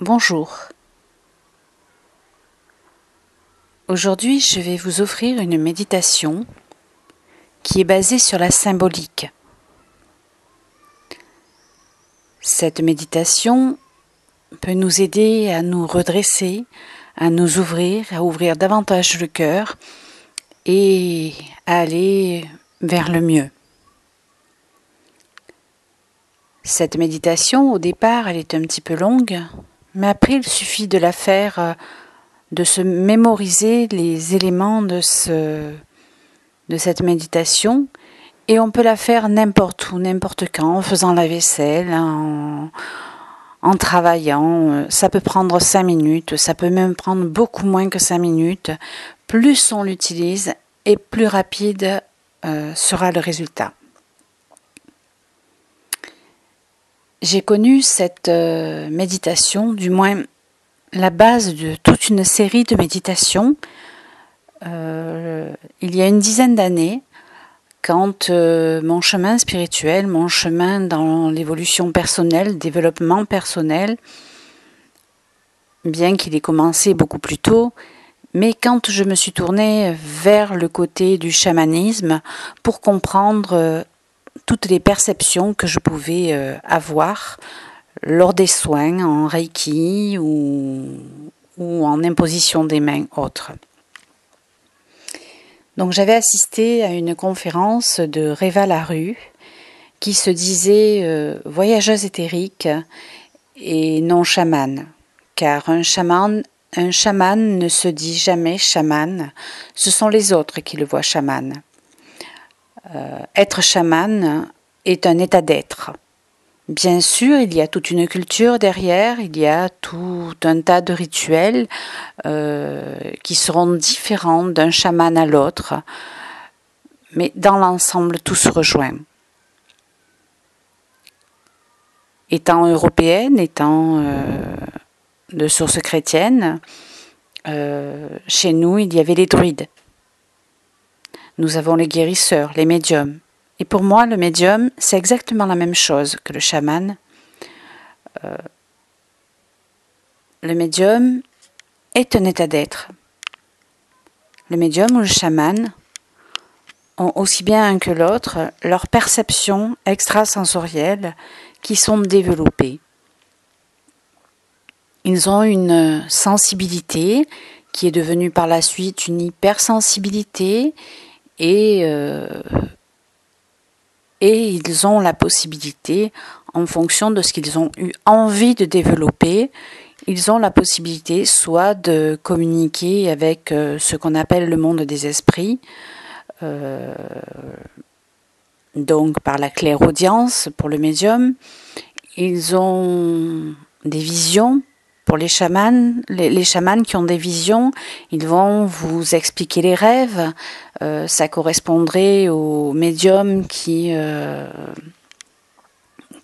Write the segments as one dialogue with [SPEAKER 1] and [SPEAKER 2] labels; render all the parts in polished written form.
[SPEAKER 1] Bonjour. Aujourd'hui, je vais vous offrir une méditation qui est basée sur la symbolique. Cette méditation peut nous aider à nous redresser, à nous ouvrir, à ouvrir davantage le cœur et à aller vers le mieux. Cette méditation, au départ, elle est un petit peu longue, mais après, il suffit de la faire, de se mémoriser les éléments de cette méditation, et on peut la faire n'importe où, n'importe quand, en faisant la vaisselle, en travaillant. Ça peut prendre 5 minutes, ça peut même prendre beaucoup moins que 5 minutes. Plus on l'utilise, et plus rapide sera le résultat. J'ai connu cette méditation, du moins la base de toute une série de méditations, il y a une dizaine d'années, quand mon chemin spirituel, mon chemin dans l'évolution personnelle, développement personnel, bien qu'il ait commencé beaucoup plus tôt, mais quand je me suis tournée vers le côté du chamanisme pour comprendre toutes les perceptions que je pouvais avoir lors des soins en Reiki ou en imposition des mains autres. Donc j'avais assisté à une conférence de Réva Larue qui se disait voyageuse éthérique et non chamane, car un chaman ne se dit jamais chaman, ce sont les autres qui le voient chaman. Être chaman est un état d'être. Bien sûr, il y a toute une culture derrière, il y a tout un tas de rituels qui seront différents d'un chaman à l'autre, mais dans l'ensemble, tout se rejoint. Étant européenne, étant de source chrétienne, chez nous, il y avait les druides. Nous avons les guérisseurs, les médiums. Et pour moi, le médium, c'est exactement la même chose que le chaman. Le médium est un état d'être. Le médium ou le chaman ont aussi bien un que l'autre leurs perceptions extrasensorielles qui sont développées. Ils ont une sensibilité qui est devenue par la suite une hypersensibilité et ils ont la possibilité, en fonction de ce qu'ils ont eu envie de développer, ils ont la possibilité soit de communiquer avec ce qu'on appelle le monde des esprits, donc par la clairaudience pour le médium. Ils ont des visions. Pour les chamans, les chamans qui ont des visions, ils vont vous expliquer les rêves. Ça correspondrait au médium qui a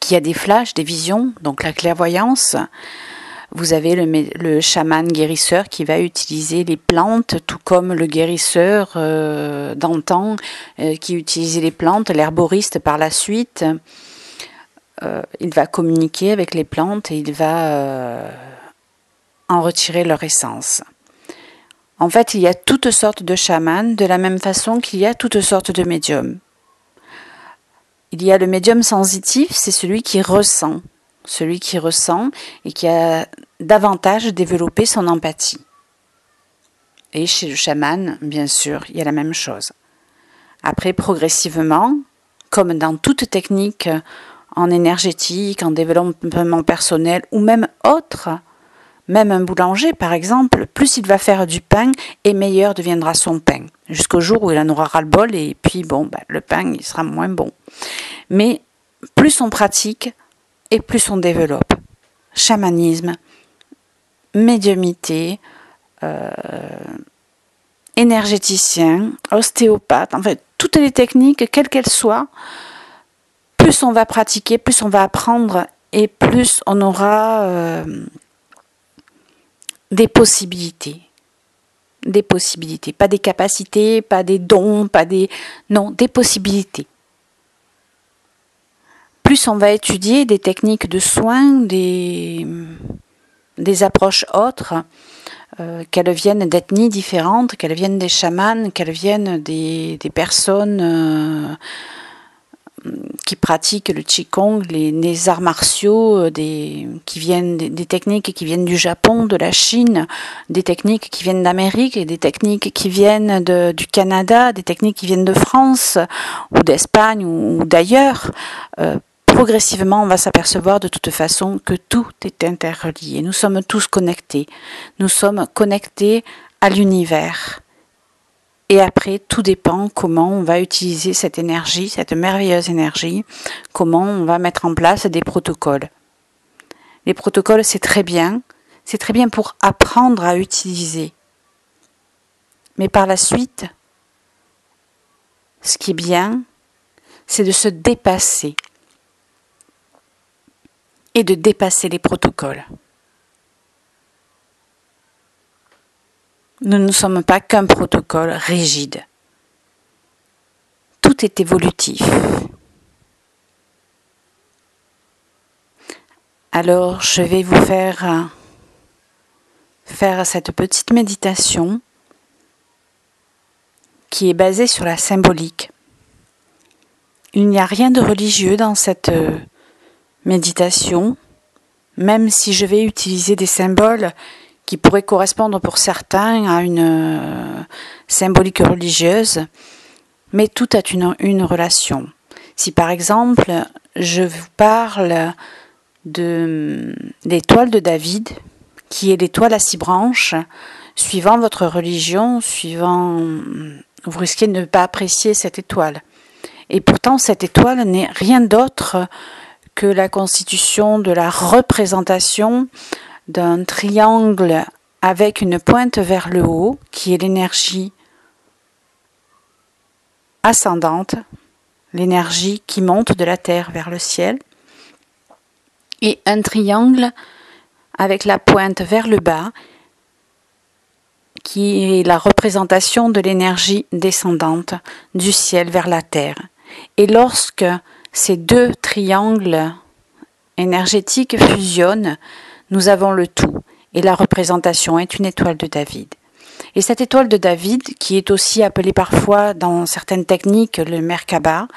[SPEAKER 1] des flashs, des visions, donc la clairvoyance. Vous avez le chaman guérisseur qui va utiliser les plantes, tout comme le guérisseur d'antan qui utilisait les plantes, l'herboriste par la suite. Il va communiquer avec les plantes et il va en retirer leur essence. En fait, il y a toutes sortes de chamans, de la même façon qu'il y a toutes sortes de médiums. Il y a le médium sensitif, c'est celui qui ressent et qui a davantage développé son empathie. Et chez le chaman, bien sûr, il y a la même chose. Après, progressivement, comme dans toute technique en énergétique, en développement personnel ou même autre, même un boulanger, par exemple, plus il va faire du pain, et meilleur deviendra son pain. Jusqu'au jour où il en aura ras-le-bol, et puis le pain, il sera moins bon. Mais plus on pratique, et plus on développe. Chamanisme, médiumité, énergéticien, ostéopathe, en fait, toutes les techniques, quelles qu'elles soient, plus on va pratiquer, plus on va apprendre, et plus on aura des possibilités, pas des capacités, pas des dons, des possibilités. Plus on va étudier des techniques de soins, des des approches autres, qu'elles viennent d'ethnies différentes, qu'elles viennent des chamans, qu'elles viennent des personnes qui pratiquent le qigong, les arts martiaux, qui viennent des techniques qui viennent du Japon, de la Chine, des techniques qui viennent d'Amérique, et des techniques qui viennent du Canada, des techniques qui viennent de France ou d'Espagne ou d'ailleurs. Progressivement, on va s'apercevoir de toute façon que tout est interrelié. Nous sommes tous connectés. Nous sommes connectés à l'univers. Et après, tout dépend comment on va utiliser cette énergie, cette merveilleuse énergie, comment on va mettre en place des protocoles. Les protocoles, c'est très bien pour apprendre à utiliser. Mais par la suite, ce qui est bien, c'est de se dépasser et de dépasser les protocoles. Nous ne sommes pas qu'un protocole rigide. Tout est évolutif. Alors, je vais vous faire cette petite méditation qui est basée sur la symbolique. Il n'y a rien de religieux dans cette méditation, même si je vais utiliser des symboles qui pourraient correspondre pour certains à une symbolique religieuse, mais tout a une relation. Si par exemple, je vous parle de l'étoile de David, qui est l'étoile à 6 branches, suivant votre religion, vous risquez de ne pas apprécier cette étoile. Et pourtant, cette étoile n'est rien d'autre que la constitution de la représentation d'un triangle avec une pointe vers le haut, qui est l'énergie ascendante, l'énergie qui monte de la terre vers le ciel, et un triangle avec la pointe vers le bas, qui est la représentation de l'énergie descendante du ciel vers la terre. Et lorsque ces deux triangles énergétiques fusionnent, nous avons le tout. Et la représentation est une étoile de David. Et cette étoile de David, qui est aussi appelée parfois dans certaines techniques le Merkaba,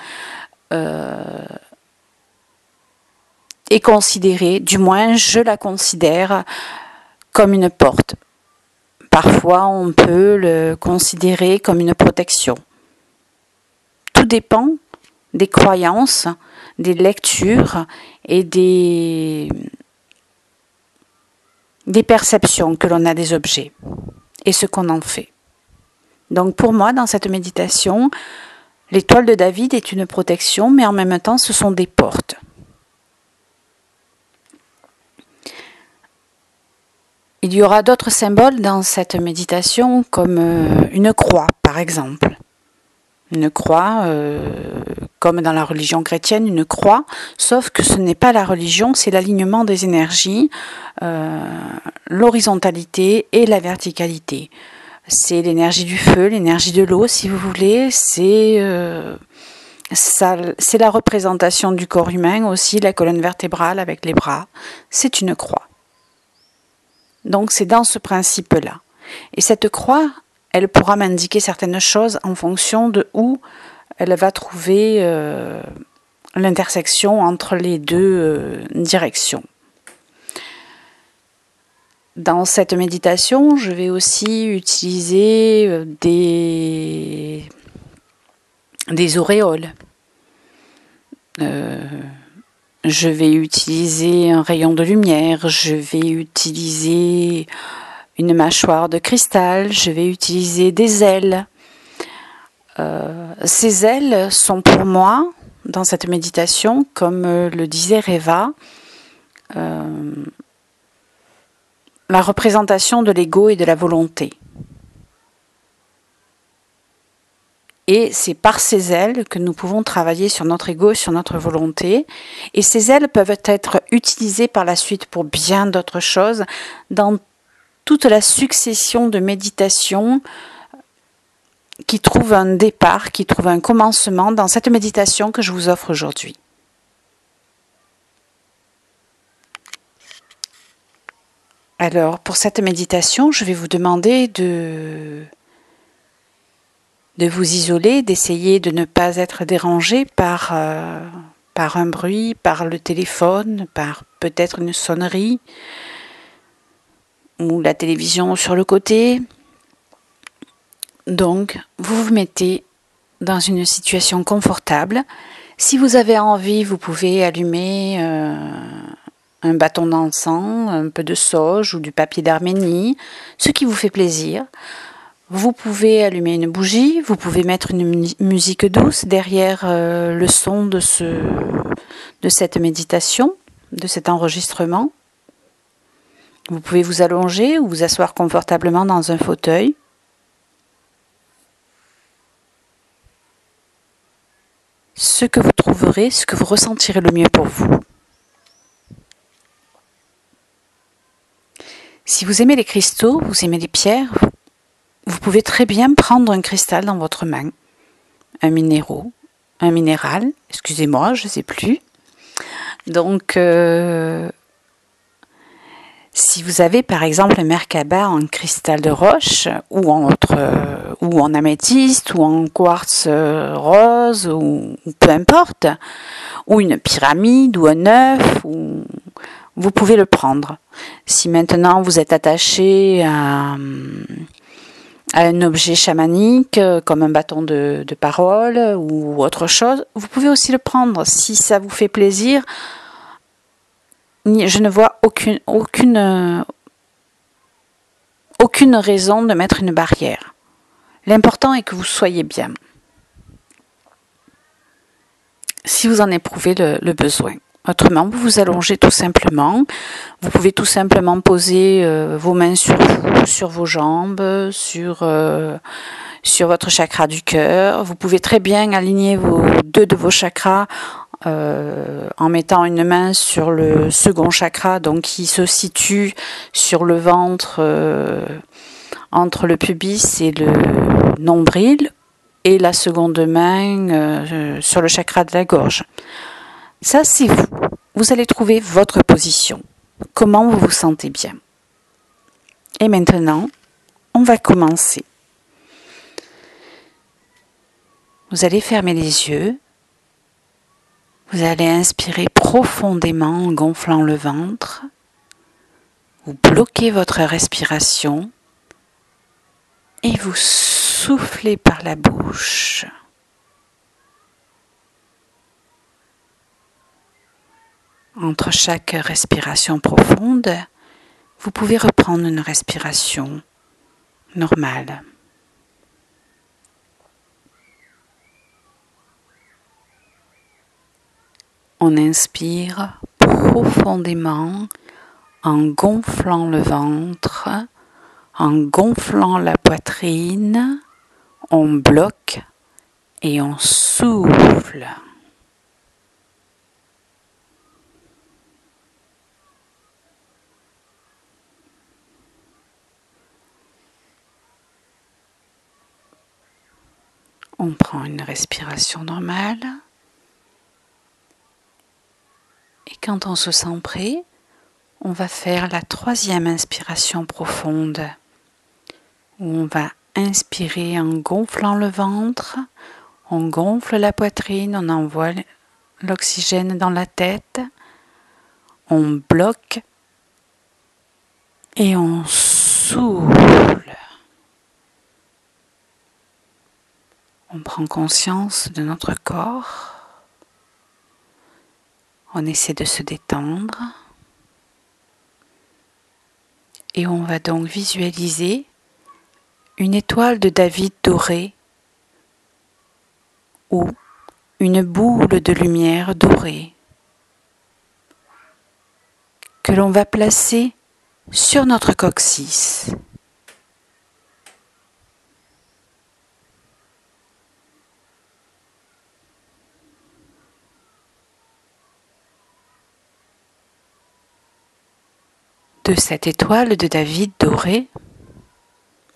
[SPEAKER 1] est considérée, du moins je la considère, comme une porte. Parfois on peut le considérer comme une protection. Tout dépend des croyances, des lectures et des perceptions que l'on a des objets et ce qu'on en fait. Donc pour moi, dans cette méditation, l'étoile de David est une protection, mais en même temps, ce sont des portes. Il y aura d'autres symboles dans cette méditation, comme une croix, par exemple. Une croix, comme dans la religion chrétienne, une croix, sauf que ce n'est pas la religion, c'est l'alignement des énergies, l'horizontalité et la verticalité. C'est l'énergie du feu, l'énergie de l'eau, si vous voulez, c'est la représentation du corps humain aussi, la colonne vertébrale avec les bras, c'est une croix. Donc c'est dans ce principe-là. Et cette croix, elle pourra m'indiquer certaines choses en fonction de où elle va trouver l'intersection entre les deux directions. Dans cette méditation, je vais aussi utiliser des auréoles. Je vais utiliser un rayon de lumière, je vais utiliser une mâchoire de cristal, je vais utiliser des ailes. Ces ailes sont pour moi, dans cette méditation, comme le disait Reva, la représentation de l'ego et de la volonté. Et c'est par ces ailes que nous pouvons travailler sur notre ego et sur notre volonté. Et ces ailes peuvent être utilisées par la suite pour bien d'autres choses dans toute la succession de méditations qui trouvent un départ, qui trouvent un commencement dans cette méditation que je vous offre aujourd'hui. Alors, pour cette méditation, je vais vous demander de vous isoler, d'essayer de ne pas être dérangé par un bruit, par le téléphone, par peut-être une sonnerie ou la télévision sur le côté. Donc, vous vous mettez dans une situation confortable. Si vous avez envie, vous pouvez allumer un bâton d'encens, un peu de sauge ou du papier d'Arménie, ce qui vous fait plaisir. Vous pouvez allumer une bougie, vous pouvez mettre une musique douce derrière le son de cette méditation, de cet enregistrement. Vous pouvez vous allonger ou vous asseoir confortablement dans un fauteuil. Ce que vous trouverez, ce que vous ressentirez le mieux pour vous. Si vous aimez les cristaux, vous aimez les pierres, vous pouvez très bien prendre un cristal dans votre main, un minéral, excusez-moi, je ne sais plus. Donc, si vous avez par exemple un Merkaba en cristal de roche ou en améthyste ou en quartz rose ou peu importe, ou une pyramide ou un œuf, vous pouvez le prendre. Si maintenant vous êtes attaché à un objet chamanique comme un bâton de parole ou autre chose, vous pouvez aussi le prendre si ça vous fait plaisir. Je ne vois aucune raison de mettre une barrière. L'important est que vous soyez bien. Si vous en éprouvez le besoin. Autrement, vous vous allongez tout simplement. Vous pouvez tout simplement poser vos mains sur vous, sur vos jambes, sur votre chakra du cœur. Vous pouvez très bien aligner deux de vos chakras en mettant une main sur le second chakra, donc qui se situe sur le ventre entre le pubis et le nombril, et la seconde main sur le chakra de la gorge. Ça, c'est vous. Vous allez trouver votre position. Comment vous vous sentez bien. Et maintenant, on va commencer. Vous allez fermer les yeux. Vous allez inspirer profondément en gonflant le ventre. Vous bloquez votre respiration et vous soufflez par la bouche. Entre chaque respiration profonde, vous pouvez reprendre une respiration normale. On inspire profondément en gonflant le ventre, en gonflant la poitrine, on bloque et on souffle. On prend une respiration normale. Et quand on se sent prêt, on va faire la troisième inspiration profonde, où on va inspirer en gonflant le ventre, on gonfle la poitrine, on envoie l'oxygène dans la tête, on bloque et on souffle. On prend conscience de notre corps. On essaie de se détendre. Et on va donc visualiser une étoile de David dorée ou une boule de lumière dorée que l'on va placer sur notre coccyx. De cette étoile de David dorée,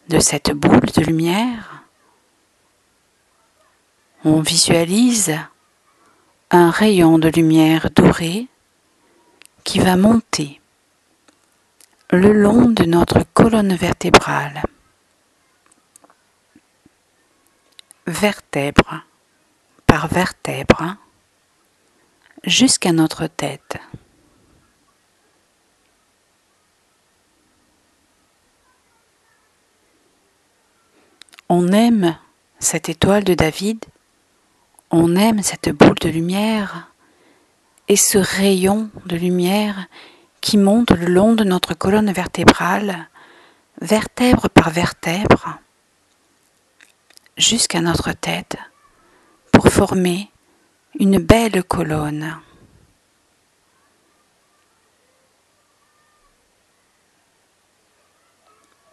[SPEAKER 1] de cette boule de lumière, on visualise un rayon de lumière dorée qui va monter le long de notre colonne vertébrale, vertèbre par vertèbre, jusqu'à notre tête. On aime cette étoile de David, on aime cette boule de lumière et ce rayon de lumière qui monte le long de notre colonne vertébrale, vertèbre par vertèbre, jusqu'à notre tête, pour former une belle colonne.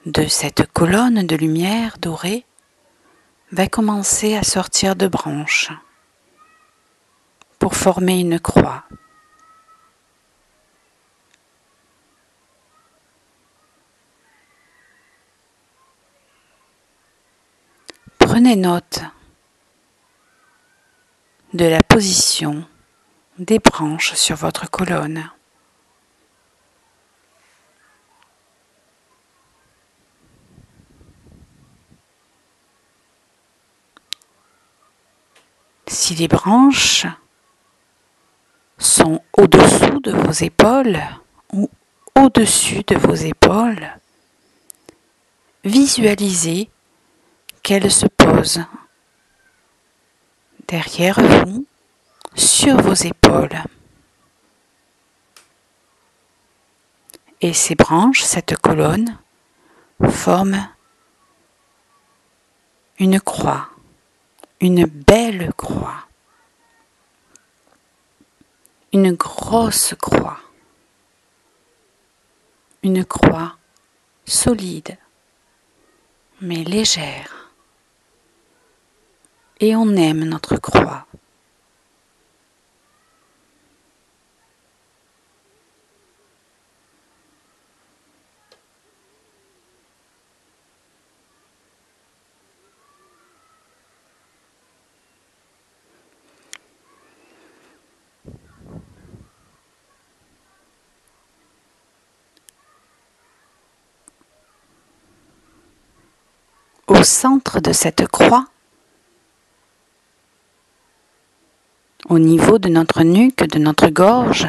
[SPEAKER 1] De cette colonne de lumière dorée va commencer à sortir de branches pour former une croix. Prenez note de la position des branches sur votre colonne. Si les branches sont au-dessous de vos épaules ou au-dessus de vos épaules, visualisez qu'elles se posent derrière vous, sur vos épaules. Et ces branches, cette colonne, forment une croix, une belle croix, une grosse croix, une croix solide, mais légère. Et on aime notre croix. Au centre de cette croix, au niveau de notre nuque, de notre gorge,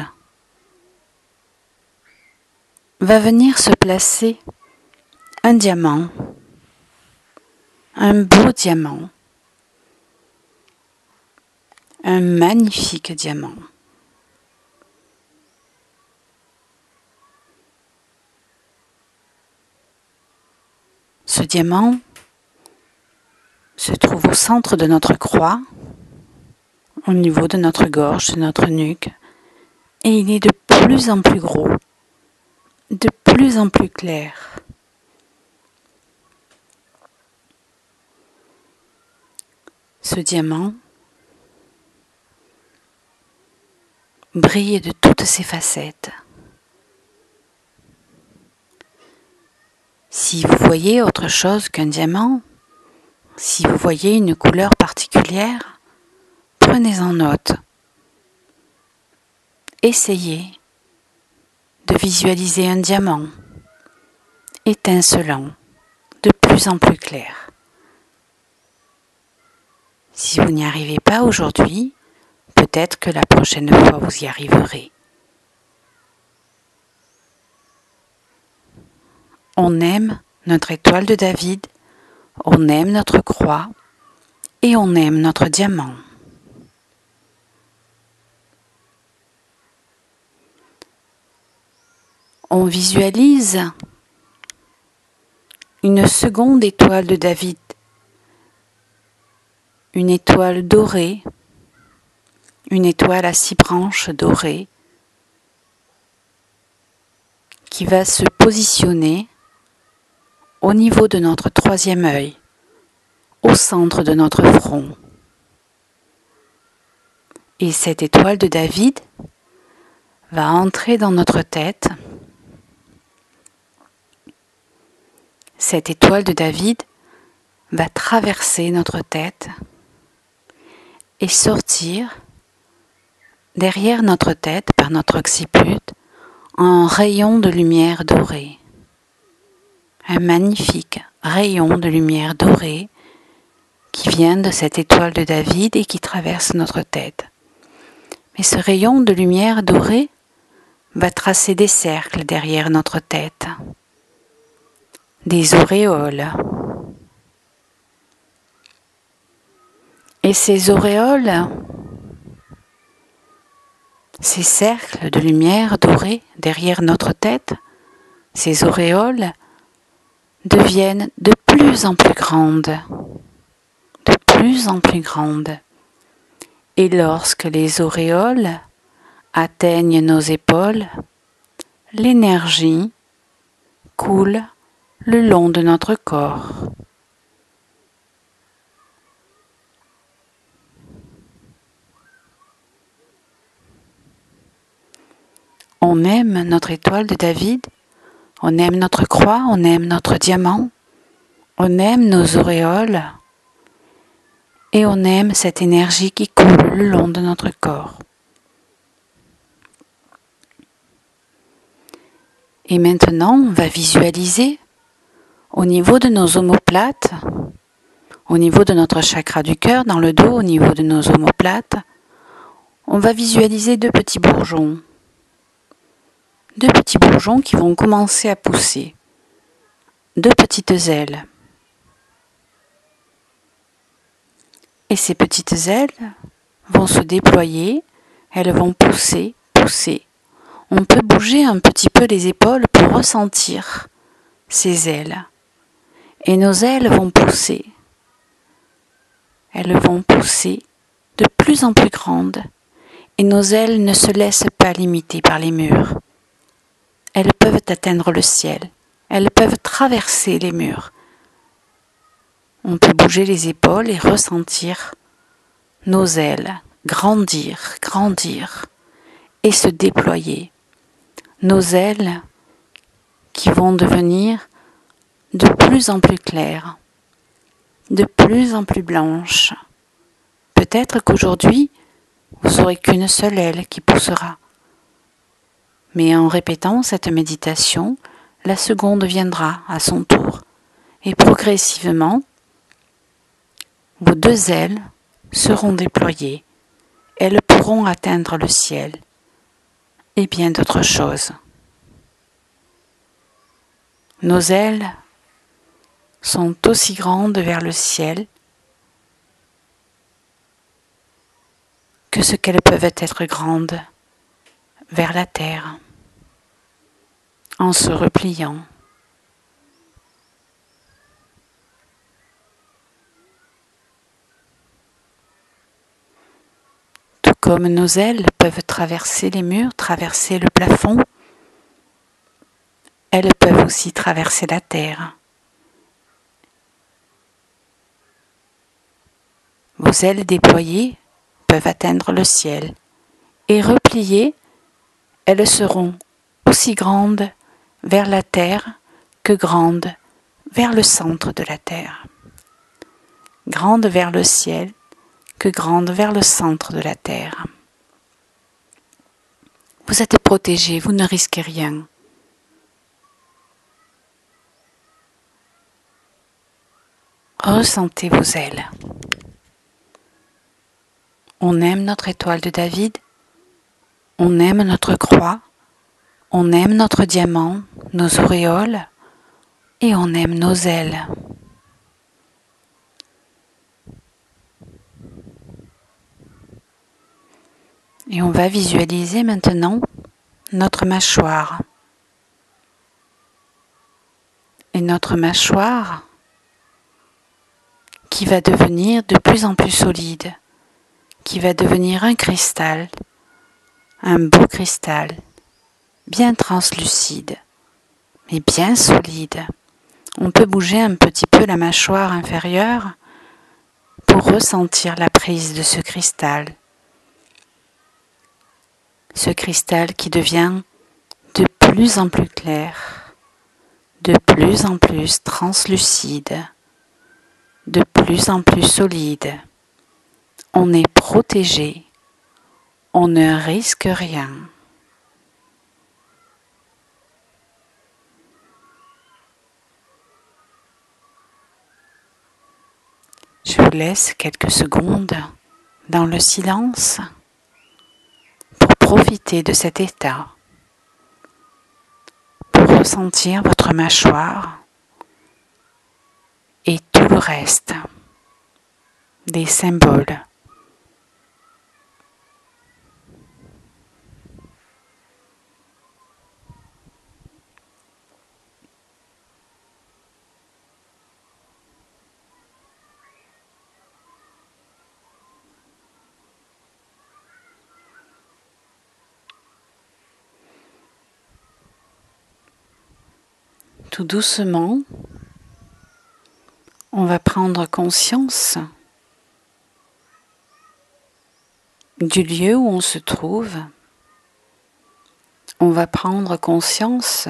[SPEAKER 1] va venir se placer un diamant, un beau diamant, un magnifique diamant. Ce diamant se trouve au centre de notre croix, au niveau de notre gorge, de notre nuque, et il est de plus en plus gros, de plus en plus clair. Ce diamant brille de toutes ses facettes. Si vous voyez autre chose qu'un diamant, si vous voyez une couleur particulière, prenez-en note. Essayez de visualiser un diamant étincelant, de plus en plus clair. Si vous n'y arrivez pas aujourd'hui, peut-être que la prochaine fois vous y arriverez. On aime notre étoile de David, on aime notre croix et on aime notre diamant. On visualise une seconde étoile de David, une étoile dorée, une étoile à 6 branches dorées qui va se positionner au niveau de notre 3e œil, au centre de notre front. Et cette étoile de David va entrer dans notre tête. Cette étoile de David va traverser notre tête et sortir derrière notre tête par notre occiput un rayon de lumière dorée. un magnifique rayon de lumière dorée qui vient de cette étoile de David et qui traverse notre tête. Mais ce rayon de lumière dorée va tracer des cercles derrière notre tête, des auréoles. Et ces auréoles, ces cercles de lumière dorée derrière notre tête, ces auréoles deviennent de plus en plus grandes, de plus en plus grandes. Et lorsque les auréoles atteignent nos épaules, l'énergie coule le long de notre corps. On aime notre étoile de David, on aime notre croix, on aime notre diamant, on aime nos auréoles et on aime cette énergie qui coule le long de notre corps. Et maintenant, on va visualiser au niveau de nos omoplates, au niveau de notre chakra du cœur, dans le dos, au niveau de nos omoplates, on va visualiser deux petits bourgeons. Deux petits bourgeons qui vont commencer à pousser. Deux petites ailes. Et ces petites ailes vont se déployer, elles vont pousser, pousser. On peut bouger un petit peu les épaules pour ressentir ces ailes. Et nos ailes vont pousser. Elles vont pousser de plus en plus grandes. Et nos ailes ne se laissent pas limiter par les murs. Elles peuvent atteindre le ciel. Elles peuvent traverser les murs. On peut bouger les épaules et ressentir nos ailes grandir, grandir et se déployer. Nos ailes qui vont devenir de plus en plus claires, de plus en plus blanches. Peut-être qu'aujourd'hui, vous n'aurez qu'une seule aile qui poussera. Mais en répétant cette méditation, la seconde viendra à son tour. Et progressivement, vos deux ailes seront déployées. Elles pourront atteindre le ciel et bien d'autres choses. Nos ailes sont aussi grandes vers le ciel que ce qu'elles peuvent être grandes vers la terre, en se repliant. Tout comme nos ailes peuvent traverser les murs, traverser le plafond, elles peuvent aussi traverser la terre. Vos ailes déployées peuvent atteindre le ciel et repliées, elles seront aussi grandes vers la terre que grandes vers le centre de la terre. Grandes vers le ciel que grandes vers le centre de la terre. Vous êtes protégés, vous ne risquez rien. Ressentez vos ailes. On aime notre étoile de David, on aime notre croix, on aime notre diamant, nos auréoles, et on aime nos ailes. Et on va visualiser maintenant notre mâchoire. Et notre mâchoire qui va devenir de plus en plus solide, qui va devenir un cristal, un beau cristal, bien translucide, mais bien solide. On peut bouger un petit peu la mâchoire inférieure pour ressentir la prise de ce cristal. Ce cristal qui devient de plus en plus clair, de plus en plus translucide, de plus en plus solide. On est protégé, on ne risque rien. Je vous laisse quelques secondes dans le silence pour profiter de cet état, pour ressentir votre mâchoire et tout le reste des symboles. Tout doucement, on va prendre conscience du lieu où on se trouve. On va prendre conscience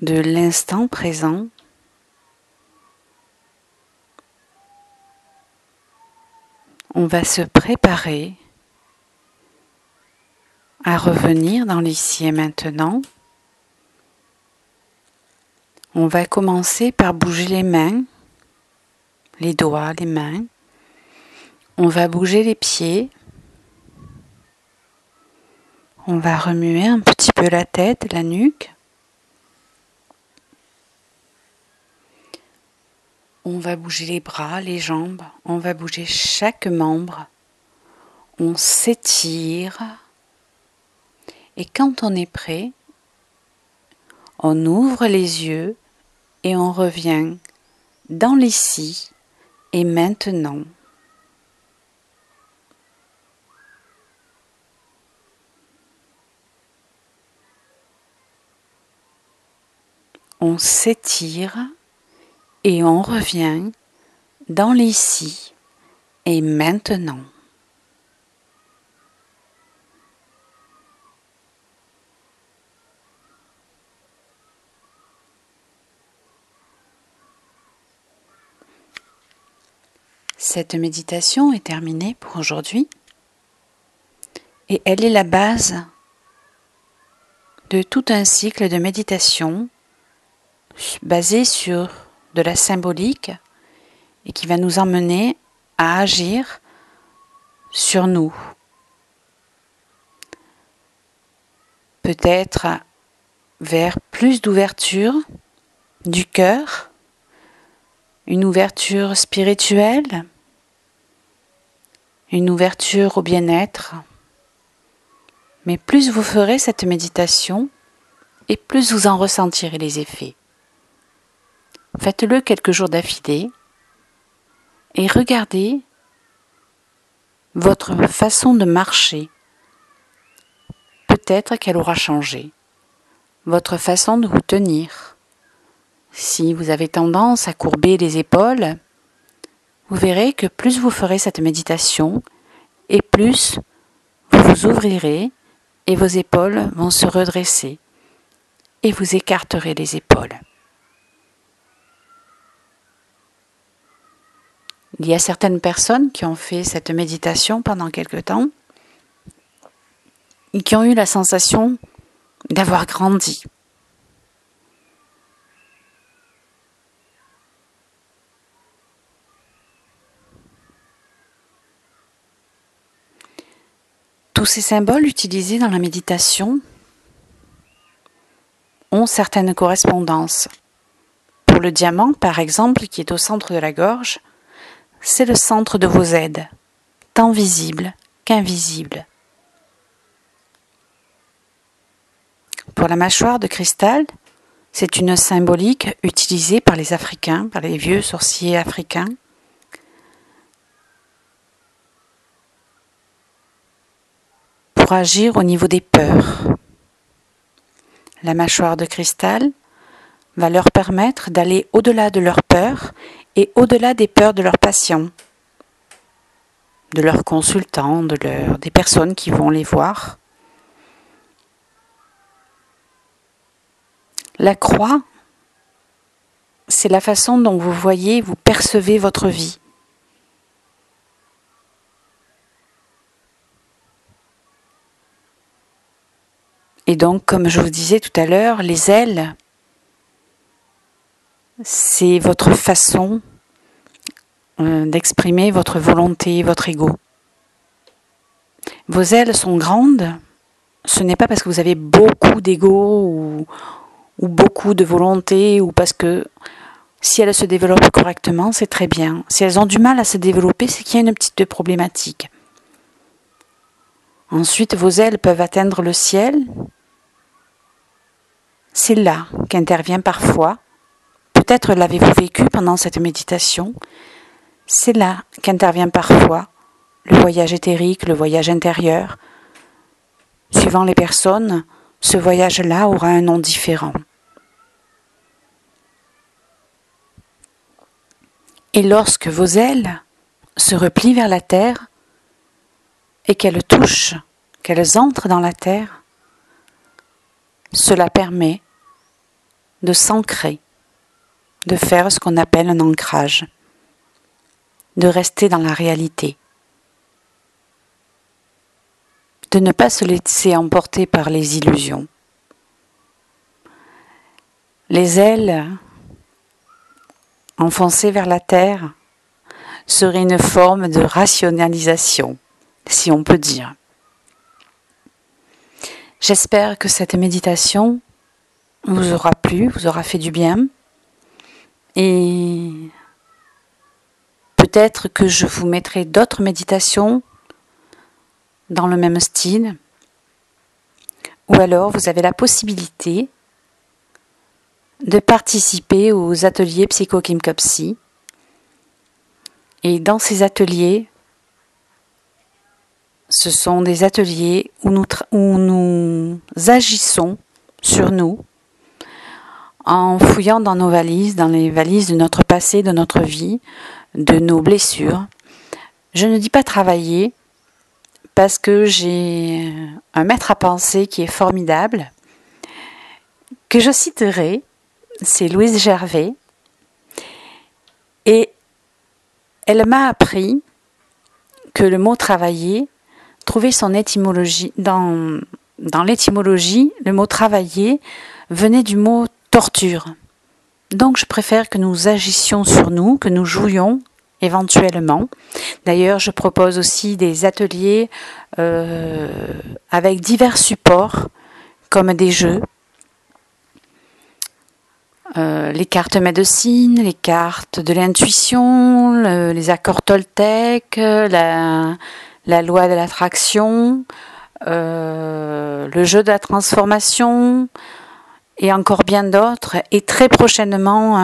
[SPEAKER 1] de l'instant présent. On va se préparer à revenir dans l'ici et maintenant. On va commencer par bouger les mains, les doigts, les mains. On va bouger les pieds. On va remuer un petit peu la tête, la nuque. On va bouger les bras, les jambes. On va bouger chaque membre. On s'étire. Et quand on est prêt, on ouvre les yeux et on revient dans l'ici et maintenant. On s'étire et on revient dans l'ici et maintenant. Cette méditation est terminée pour aujourd'hui et elle est la base de tout un cycle de méditation basé sur de la symbolique et qui va nous emmener à agir sur nous. Peut-être vers plus d'ouverture du cœur, une ouverture spirituelle, une ouverture au bien-être. Mais plus vous ferez cette méditation, et plus vous en ressentirez les effets. Faites-le quelques jours d'affilée et regardez votre façon de marcher. Peut-être qu'elle aura changé. Votre façon de vous tenir. Si vous avez tendance à courber les épaules, vous verrez que plus vous ferez cette méditation et plus vous vous ouvrirez et vos épaules vont se redresser et vous écarterez les épaules. Il y a certaines personnes qui ont fait cette méditation pendant quelque temps et qui ont eu la sensation d'avoir grandi. Tous ces symboles utilisés dans la méditation ont certaines correspondances. Pour le diamant, par exemple, qui est au centre de la gorge, c'est le centre de vos aides, tant visible qu'invisible. Pour la mâchoire de cristal, c'est une symbolique utilisée par les Africains, par les vieux sorciers africains. Pour agir au niveau des peurs. La mâchoire de cristal va leur permettre d'aller au-delà de leurs peurs et au-delà des peurs de leurs patients, de leurs consultants, des personnes qui vont les voir. La croix, c'est la façon dont vous voyez, vous percevez votre vie. Et donc, comme je vous disais tout à l'heure, les ailes c'est votre façon d'exprimer votre volonté, votre ego. Vos ailes sont grandes, ce n'est pas parce que vous avez beaucoup d'ego ou beaucoup de volonté, ou parce que si elles se développent correctement, c'est très bien. Si elles ont du mal à se développer, c'est qu'il y a une petite problématique. Ensuite, vos ailes peuvent atteindre le ciel. C'est là qu'intervient parfois, peut-être l'avez-vous vécu pendant cette méditation, c'est là qu'intervient parfois le voyage éthérique, le voyage intérieur. Suivant les personnes, ce voyage-là aura un nom différent. Et lorsque vos ailes se replient vers la terre et qu'elles touchent, qu'elles entrent dans la terre, cela permet de s'ancrer, de faire ce qu'on appelle un ancrage, de rester dans la réalité, de ne pas se laisser emporter par les illusions. Les ailes enfoncées vers la terre seraient une forme de rationalisation, si on peut dire. J'espère que cette méditation vous aura plu, vous aura fait du bien, et peut-être que je vous mettrai d'autres méditations dans le même style, ou alors vous avez la possibilité de participer aux ateliers Psycho-Kim Kopsi. Et dans ces ateliers, ce sont des ateliers où nous agissons sur nous en fouillant dans nos valises, dans les valises de notre passé, de notre vie, de nos blessures. Je ne dis pas travailler parce que j'ai un maître à penser qui est formidable, que je citerai, c'est Louise Gervais, et elle m'a appris que le mot travailler trouvait son étymologie. Dans l'étymologie, le mot travailler venait du mot torture. Donc je préfère que nous agissions sur nous, que nous jouions éventuellement. D'ailleurs, je propose aussi des ateliers avec divers supports, comme des jeux, les cartes médecine, les cartes de l'intuition, les accords Toltec, la loi de l'attraction, le jeu de la transformation, et encore bien d'autres. Et très prochainement,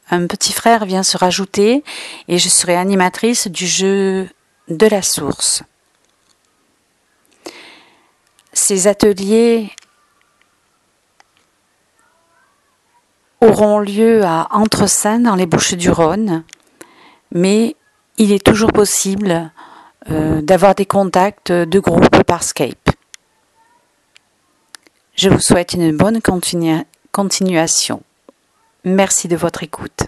[SPEAKER 1] un petit frère vient se rajouter, et je serai animatrice du jeu de la source. Ces ateliers auront lieu à Entresins, dans les Bouches-du-Rhône, mais il est toujours possible d'avoir des contacts de groupe par Skype. Je vous souhaite une bonne continuation. Merci de votre écoute.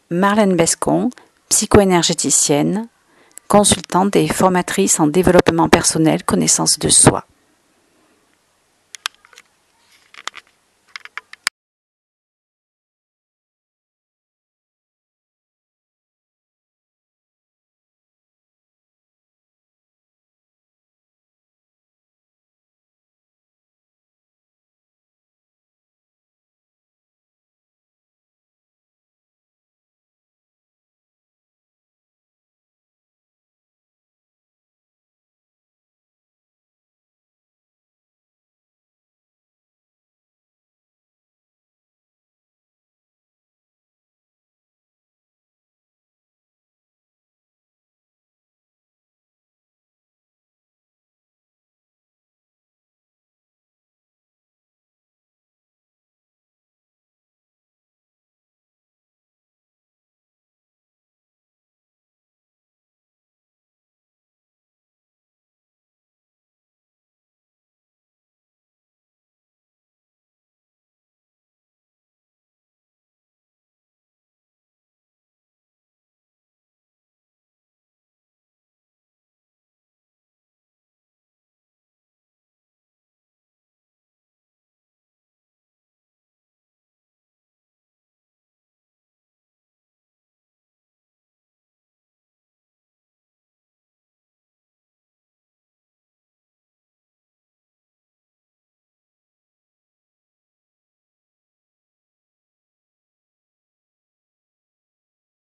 [SPEAKER 1] Marlène Bescon, psycho-énergéticienne, consultante et formatrice en développement personnel, connaissance de soi.